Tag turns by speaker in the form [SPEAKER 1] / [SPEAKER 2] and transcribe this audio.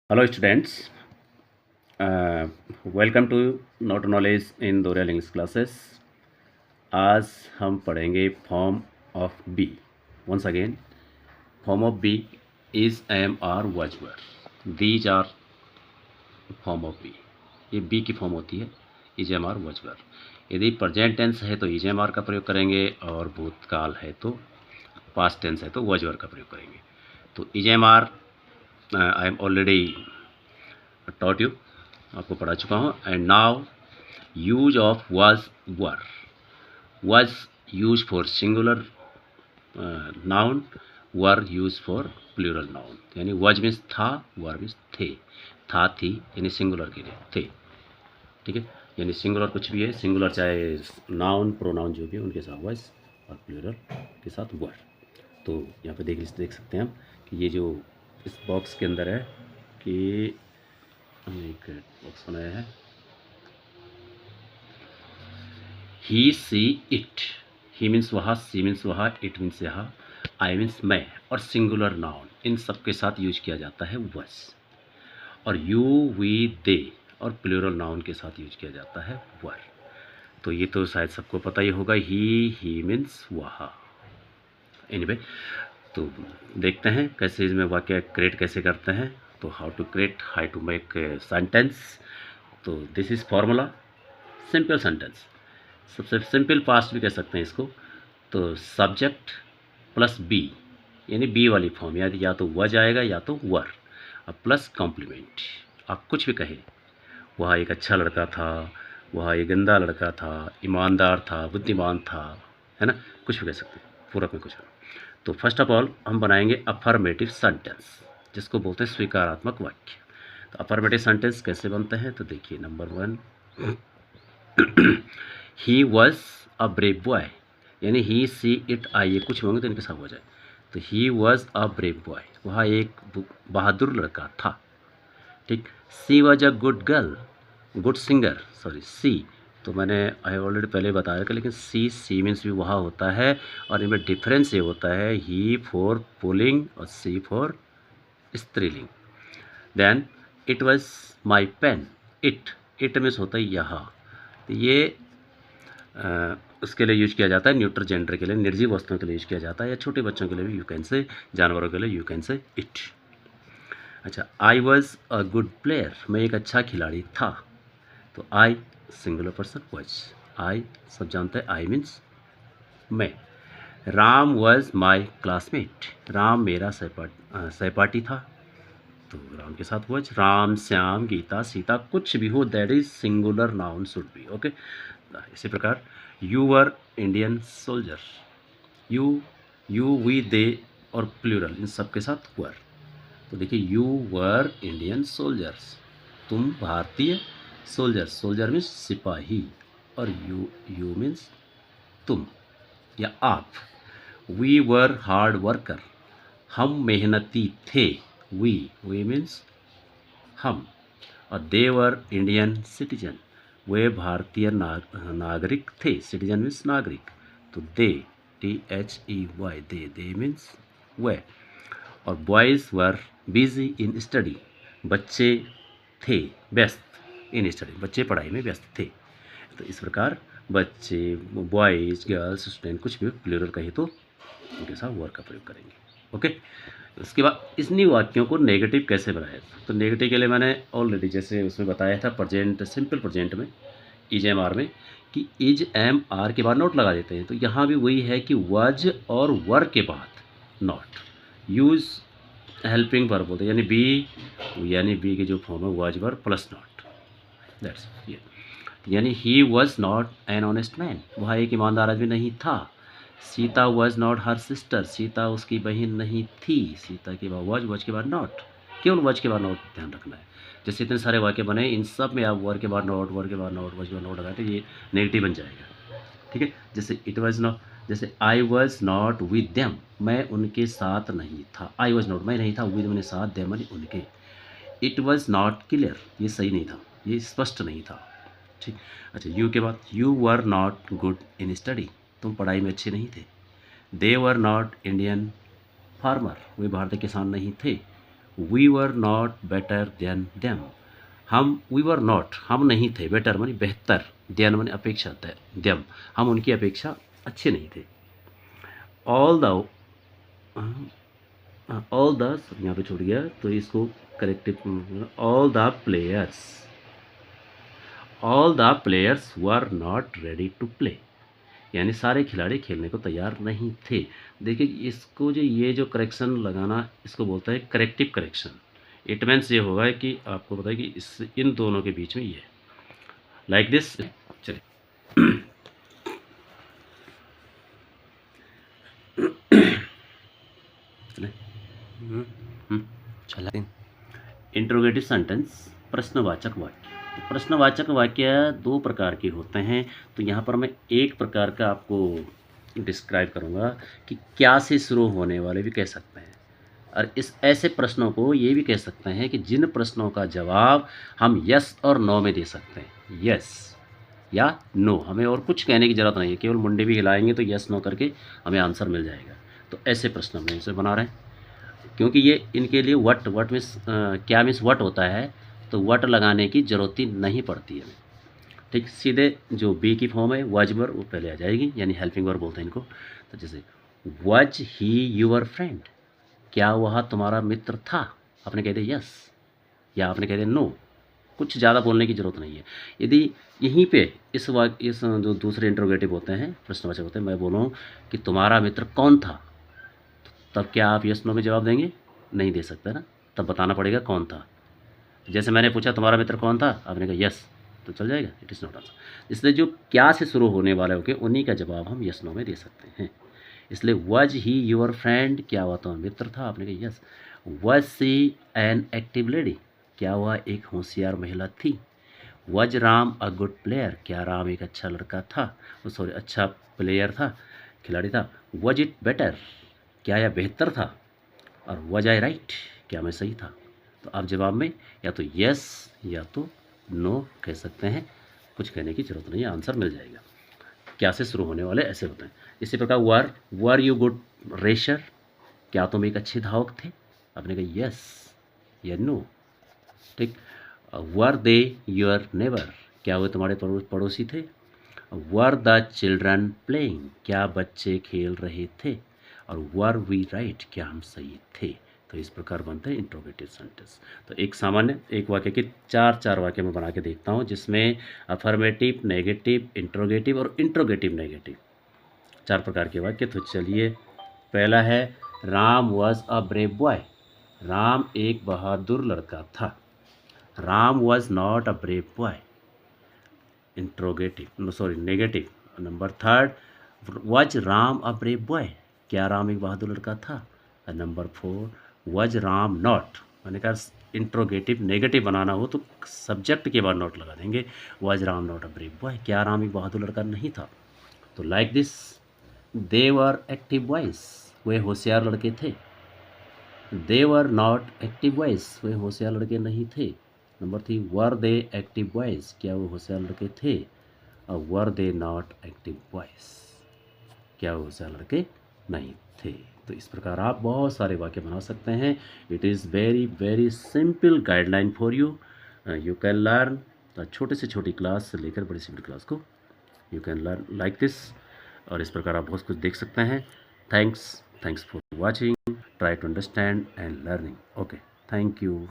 [SPEAKER 1] Hello students, welcome to not knowledge in दोरियल English classes. आज हम पढ़ेंगे form of be. Once again, form of be is am are was were. These are form of be. ये be की फॉर्म होती है is am are was वर। यदि प्रेजेंट टेंस है तो इज एम आर का प्रयोग करेंगे, और भूतकाल है तो पास्ट टेंस है तो वज वर का प्रयोग करेंगे। तो is am are I am already taught you, आपको पढ़ा चुका हूँ। And now use of was were. Was use for singular noun, were use for plural noun. यानी वाज मीन्स था, वर मीन्स थे। था थी यानी सिंगुलर के लिए थे, ठीक है। यानी सिंगुलर कुछ भी है, सिंगुलर चाहे नाउन प्रोनाउन जो भी है उनके साथ वाज, और प्लूरल के साथ वर। तो यहाँ पे देख सकते हैं हम कि ये जो इस बॉक्स के अंदर है कि हमने एक बॉक्स बनाया है, ही सी इट। ही मीन्स वहाँ, सी मीन्स वहाँ, इट मीन्स यहाँ, आई मीन्स मैं, और सिंगुलर नाउन इन सब के साथ यूज किया जाता है वस। और यू वी दे और प्लूरल नाउन के साथ यूज किया जाता है वर। तो ये तो शायद सबको पता ही होगा, ही मीन्स वहाँ। एनीवे, तो देखते हैं कैसे इसमें वाक्य क्रिएट कैसे करते हैं। तो how to create, how to make sentence. तो this is formula, simple sentence. सबसे सिंपल पास्ट भी कह सकते हैं इसको। तो सब्जेक्ट प्लस बी, यानी बी वाली फॉर्म, या तो वज आएगा या तो वर, और प्लस कॉम्प्लीमेंट। आप कुछ भी कहें, वह एक अच्छा लड़का था, वह एक गंदा लड़का था, ईमानदार था, बुद्धिमान था, है ना, कुछ भी कह सकते हैं, पूरक में कुछ। तो फर्स्ट ऑफ ऑल हम बनाएंगे अफर्मेटिव सेंटेंस, जिसको बोलते हैं स्वीकारात्मक वाक्य। तो अफर्मेटिव सेंटेंस कैसे बनते हैं, तो देखिए number 1, he was a brave boy. यानी ही सी इट आई, ये कुछ होंगे तो इनके साथ हो जाए। तो he was a brave boy, वहाँ एक बहादुर लड़का था, ठीक। She was a good girl, good singer, sorry she, तो मैंने आई ऑलरेडी पहले बताया था, लेकिन सी मीन्स भी वहाँ होता है, और इनमें डिफरेंस ये होता है, ही फॉर पुलिंग और सी फॉर स्त्रीलिंग। Then it was my pen, it means होता है यहाँ। तो ये उसके लिए यूज किया जाता है, न्यूट्रल जेंडर के लिए, निर्जीव वस्तुओं के लिए यूज किया जाता है, या छोटे बच्चों के लिए भी यू कैन से, जानवरों के लिए यू कैन से इट। अच्छा, I was a good player, मैं एक अच्छा खिलाड़ी था। तो I singular person, was, I सब जानते हैं, आई मीन्स मैं। Ram was my classmate, Ram मेरा सहपाठी था। तो राम के साथ वॉज, राम, श्याम, गीता, सीता, कुछ भी हो, that is singular noun should be, okay. इसी प्रकार you were Indian soldier, you we they और प्लूरल इन सब के साथ वर। तो देखिए, यू वर इंडियन सोल्जर्स, तुम भारतीय सोल्जर, सोल्जर मीन्स सिपाही, और यू मीन्स तुम या आप। वी वर हार्ड वर्कर, हम मेहनती थे, वी मीन्स हम। और दे वर इंडियन सिटीजन, वे भारतीय नागरिक थे, सिटीजन मीन्स नागरिक। तो दे, THEY, दे मीन्स वे। और boys were busy in study, बच्चे थे व्यस्त इन स्टडी, बच्चे पढ़ाई में व्यस्त थे। तो इस प्रकार बच्चे, बॉयज़, गर्ल्स, स्टूडेंट, कुछ भी प्लूरल कहे तो उनके साथ वर का प्रयोग करेंगे, ओके। उसके बाद इन्हीं वाक्यों को नेगेटिव कैसे बनाया। तो नेगेटिव के लिए मैंने ऑलरेडी जैसे उसमें बताया था, प्रेजेंट, सिंपल प्रेजेंट में, इज एम आर में, कि इज एम आर के बाद नॉट लगा देते हैं। तो यहाँ भी वही है कि वज और वर के बाद नॉट, यूज हेल्पिंग वर्ब होते हैं, यानी बी की जो फॉर्म है वज वर प्लस नॉट, दैट्स ये। यानी he was not an honest man, वह एक ईमानदार आदमी नहीं था। Sita was not her sister, Sita उसकी बहन नहीं थी। सीता के बाद वॉज के बाद नॉट, केवल वॉज के बाद नॉट ध्यान रखना है। जैसे इतने सारे वाक्य बने, इन सब में आप वर के बाद नॉट, वर के बाद नॉट, वॉज के बाद नॉट लगाए तो ये नेगेटिव बन जाएगा, ठीक है। जैसे इट वॉज नॉट, जैसे I was not with them, मैं उनके साथ नहीं था। आई वॉज नॉट, मैं नहीं था, विद मैंने साथ, देम मैंने उनके। इट वॉज नॉट क्लियर, ये सही नहीं था, ये स्पष्ट नहीं था, ठीक। अच्छा, यू के बाद you were not good in study, तुम पढ़ाई में अच्छे नहीं थे। They were not Indian farmer, वे भारतीय किसान नहीं थे। We were not better than them. We were not, हम नहीं थे, बेटर मानी बेहतर, देन मानी अपेक्षा, देम हम उनकी अपेक्षा अच्छे नहीं थे। ऑल द यहाँ पे छूट गया तो इसको corrective, all the players were not ready to play, यानी सारे खिलाड़ी खेलने को तैयार नहीं थे। देखिए इसको जो ये जो करेक्शन लगाना, इसको बोलता है करेक्टिव करेक्शन। इट मीन्स ये होगा कि आपको पता है कि इस इन दोनों के बीच में ये लाइक दिस। चलिए
[SPEAKER 2] चला
[SPEAKER 1] इंट्रोगेटिव सेंटेंस, प्रश्नवाचक वाक्य। तो प्रश्नवाचक वाक्य दो प्रकार के होते हैं। तो यहाँ पर मैं एक प्रकार का आपको डिस्क्राइब करूँगा कि क्या से शुरू होने वाले भी कह सकते हैं, और इस ऐसे प्रश्नों को ये भी कह सकते हैं कि जिन प्रश्नों का जवाब हम यस और नो में दे सकते हैं, यस या नो, हमें और कुछ कहने की ज़रूरत नहीं है, केवल मुंडे भी हिलाएंगे तो यस नो करके हमें आंसर मिल जाएगा। तो ऐसे प्रश्न हम इसे बना रहे हैं, क्योंकि ये इनके लिए वट मीन्स क्या मीन्स वट होता है, तो वट लगाने की ज़रूरत ही नहीं पड़ती है। ठीक, सीधे जो बी की फॉर्म है वज वर्ब वो पहले आ जाएगी, यानी हेल्पिंग वर्ब बोलते हैं इनको। तो जैसे वज ही यूर फ्रेंड, क्या वह तुम्हारा मित्र था, आपने कह दिया यस या आपने कह दिया नो, कुछ ज़्यादा बोलने की ज़रूरत नहीं है। यदि यहीं पे इस जो दूसरे इंट्रोगेटिव होते हैं, प्रश्नवाचक होते हैं, मैं बोलूँ कि तुम्हारा मित्र कौन था, तब क्या आप यस नो में जवाब देंगे? नहीं दे सकते ना, तब बताना पड़ेगा कौन था। जैसे मैंने पूछा तुम्हारा मित्र कौन था, आपने कहा यस, तो चल जाएगा, इट इज़ नॉट आंसर। इसलिए जो क्या से शुरू होने वाले होंगे उन्हीं का जवाब हम यस नो में दे सकते हैं। इसलिए वज ही यूर फ्रेंड, क्या वह तुम्हारा मित्र था, आपने कहा यस। वज सी एन एक्टिव लेडी, क्या वह एक होशियार महिला थी। वज राम अ गुड प्लेयर, क्या राम एक अच्छा लड़का था, सॉरी अच्छा प्लेयर था, खिलाड़ी था। वज इट बेटर, क्या यह बेहतर था। और वज आई राइट, क्या मैं सही था। तो आप जवाब में या तो यस या तो नो कह सकते हैं, कुछ कहने की ज़रूरत नहीं है, आंसर मिल जाएगा। क्या से शुरू होने वाले ऐसे होते हैं। इसी प्रकार वर यू गुड रेशर, क्या तुम एक अच्छे धावक थे, आपने कहा यस या नो। ठीक, वर दे योर नेबर, क्या वो तुम्हारे पड़ोसी थे। वर द चिल्ड्रन प्लेइंग, क्या बच्चे खेल रहे थे। और वर वी राइट, क्या हम सही थे। तो इस प्रकार बनते हैं इंट्रोगेटिव सेंटेंस। तो एक सामान्य एक वाक्य के चार वाक्य में बना के देखता हूँ, जिसमें अफर्मेटिव, नेगेटिव, इंट्रोगेटिव और इंट्रोगेटिव नेगेटिव, चार प्रकार के वाक्य। तो चलिए, पहला है Ram was a brave boy, Ram एक बहादुर लड़का था। Ram was not a brave boy, interrogative sorry negative. Number third, वज राम अ ब्रेव बॉय, क्या राम एक बहादुर लड़का था। नंबर फोर, वज राम नॉट, मैंने कहा इंट्रोगेटिव नेगेटिव बनाना हो तो सब्जेक्ट के बाद नॉट लगा देंगे। Was Ram not a brave boy, क्या राम एक बहादुर लड़का नहीं था। तो like this, they were active boys, वे होशियार लड़के थे। They were not active boys, वे होशियार लड़के नहीं थे। Number three, were they active boys, क्या वो होशियार लड़के थे। और were they not active boys, क्या वो होशियार लड़के नहीं थे। तो इस प्रकार आप बहुत सारे वाक्य बना सकते हैं। It is very very simple guideline for you, you can learn. छोटे से छोटी क्लास से लेकर बड़ी से बड़ी क्लास को you can learn like this, और इस प्रकार आप बहुत कुछ देख सकते हैं। Thanks for watching, try to understand and learning. Okay, thank you.